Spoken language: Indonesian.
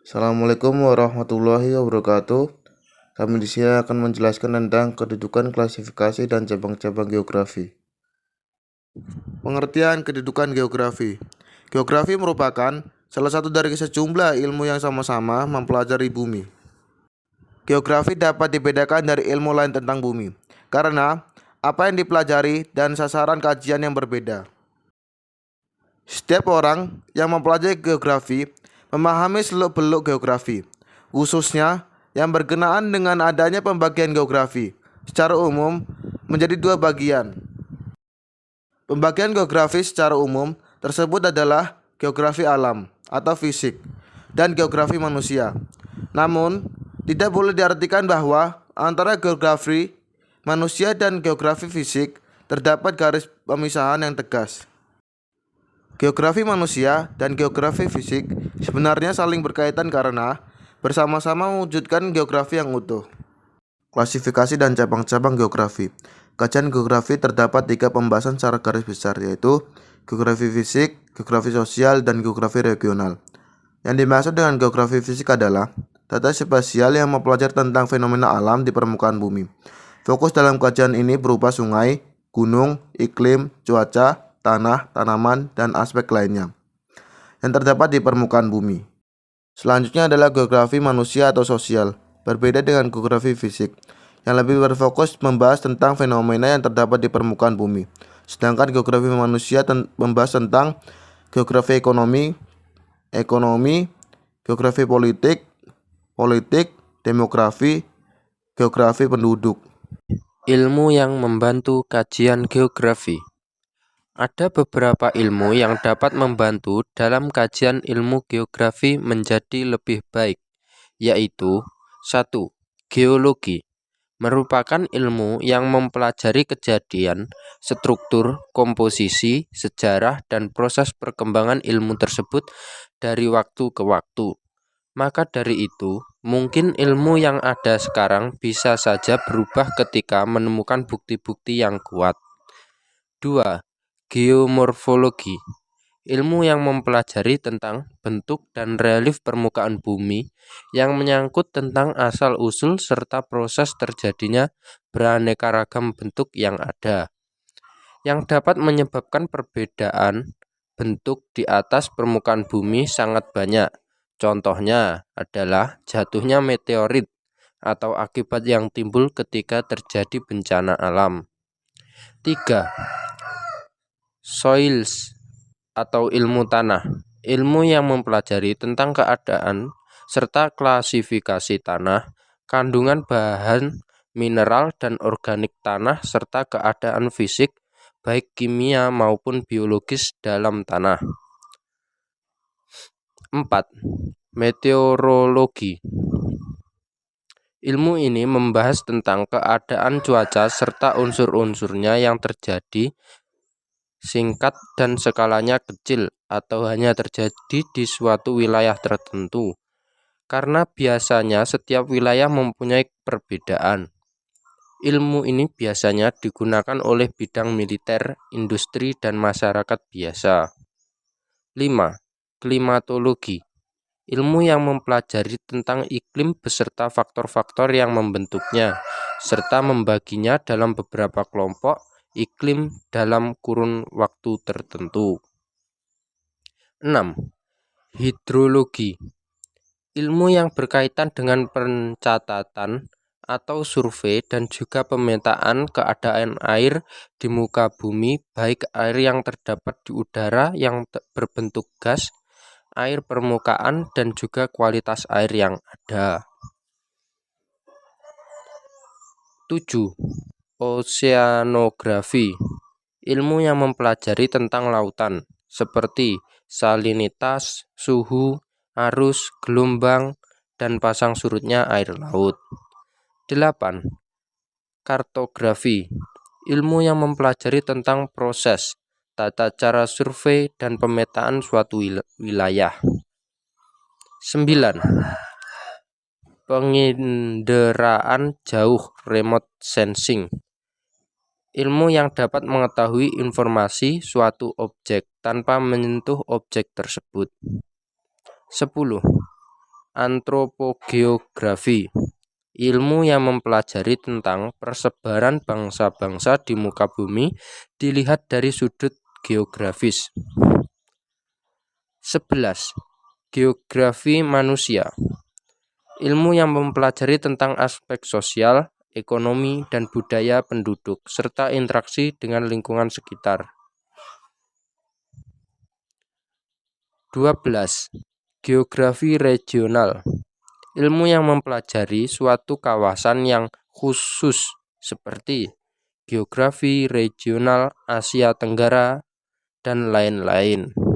Assalamualaikum warahmatullahi wabarakatuh. Kami di sini akan menjelaskan tentang kedudukan, klasifikasi, dan cabang-cabang geografi. Pengertian kedudukan geografi. Geografi merupakan salah satu dari sejumlah ilmu yang sama-sama mempelajari bumi. Geografi dapat dibedakan dari ilmu lain tentang bumi, karena apa yang dipelajari dan sasaran kajian yang berbeda. Setiap orang yang mempelajari geografi memahami seluk-beluk geografi, khususnya yang berkenaan dengan adanya pembagian geografi secara umum menjadi dua bagian. Pembagian geografi secara umum tersebut adalah geografi alam atau fisik dan geografi manusia. Namun, tidak boleh diartikan bahwa antara geografi manusia dan geografi fisik terdapat garis pemisahan yang tegas. Geografi manusia dan geografi fisik sebenarnya saling berkaitan karena bersama-sama mewujudkan geografi yang utuh. Klasifikasi dan cabang-cabang geografi. Kajian geografi terdapat 3 pembahasan secara garis besar, yaitu geografi fisik, geografi sosial, dan geografi regional. Yang dimaksud dengan geografi fisik adalah data spasial yang mempelajari tentang fenomena alam di permukaan bumi. Fokus dalam kajian ini berupa sungai, gunung, iklim, cuaca, tanah, tanaman, dan aspek lainnya yang terdapat di permukaan bumi. Selanjutnya adalah geografi manusia atau sosial, berbeda dengan geografi fisik, yang lebih berfokus membahas tentang fenomena yang terdapat di permukaan bumi. Sedangkan geografi manusia membahas tentang geografi ekonomi, geografi politik, demografi, geografi penduduk. Ilmu yang membantu kajian geografi. Ada beberapa ilmu yang dapat membantu dalam kajian ilmu geografi menjadi lebih baik, yaitu 1. Geologi merupakan ilmu yang mempelajari kejadian, struktur, komposisi, sejarah, dan proses perkembangan ilmu tersebut dari waktu ke waktu. Maka dari itu, mungkin ilmu yang ada sekarang bisa saja berubah ketika menemukan bukti-bukti yang kuat. 2. Geomorfologi, ilmu yang mempelajari tentang bentuk dan relief permukaan bumi yang menyangkut tentang asal-usul serta proses terjadinya beraneka ragam bentuk yang ada, yang dapat menyebabkan perbedaan bentuk di atas permukaan bumi sangat banyak. Contohnya adalah jatuhnya meteorit atau akibat yang timbul ketika terjadi bencana alam. 3. Soils atau ilmu tanah, ilmu yang mempelajari tentang keadaan serta klasifikasi tanah, kandungan bahan mineral dan organik tanah serta keadaan fisik baik kimia maupun biologis dalam tanah. 4. Meteorologi, ilmu ini membahas tentang keadaan cuaca serta unsur-unsurnya yang terjadi singkat dan skalanya kecil atau hanya terjadi di suatu wilayah tertentu, karena biasanya setiap wilayah mempunyai perbedaan. Ilmu ini biasanya digunakan oleh bidang militer, industri, dan masyarakat biasa. 5. Klimatologi, ilmu yang mempelajari tentang iklim beserta faktor-faktor yang membentuknya, serta membaginya dalam beberapa kelompok iklim dalam kurun waktu tertentu. 6. Hidrologi, ilmu yang berkaitan dengan pencatatan atau survei dan juga pemetaan keadaan air di muka bumi, baik air yang terdapat di udara yang berbentuk gas, air permukaan, dan juga kualitas air yang ada. 7. Oseanografi, ilmu yang mempelajari tentang lautan, seperti salinitas, suhu, arus, gelombang, dan pasang surutnya air laut. 8. Kartografi, ilmu yang mempelajari tentang proses, tata cara survei, dan pemetaan suatu wilayah. 9. Penginderaan jauh remote sensing, ilmu yang dapat mengetahui informasi suatu objek tanpa menyentuh objek tersebut. 10. Antropogeografi, ilmu yang mempelajari tentang persebaran bangsa-bangsa di muka bumi dilihat dari sudut geografis. 11. Geografi manusia, ilmu yang mempelajari tentang aspek sosial, ekonomi, dan budaya penduduk, serta interaksi dengan lingkungan sekitar. 12. Geografi regional, ilmu yang mempelajari suatu kawasan yang khusus seperti geografi regional Asia Tenggara dan lain-lain.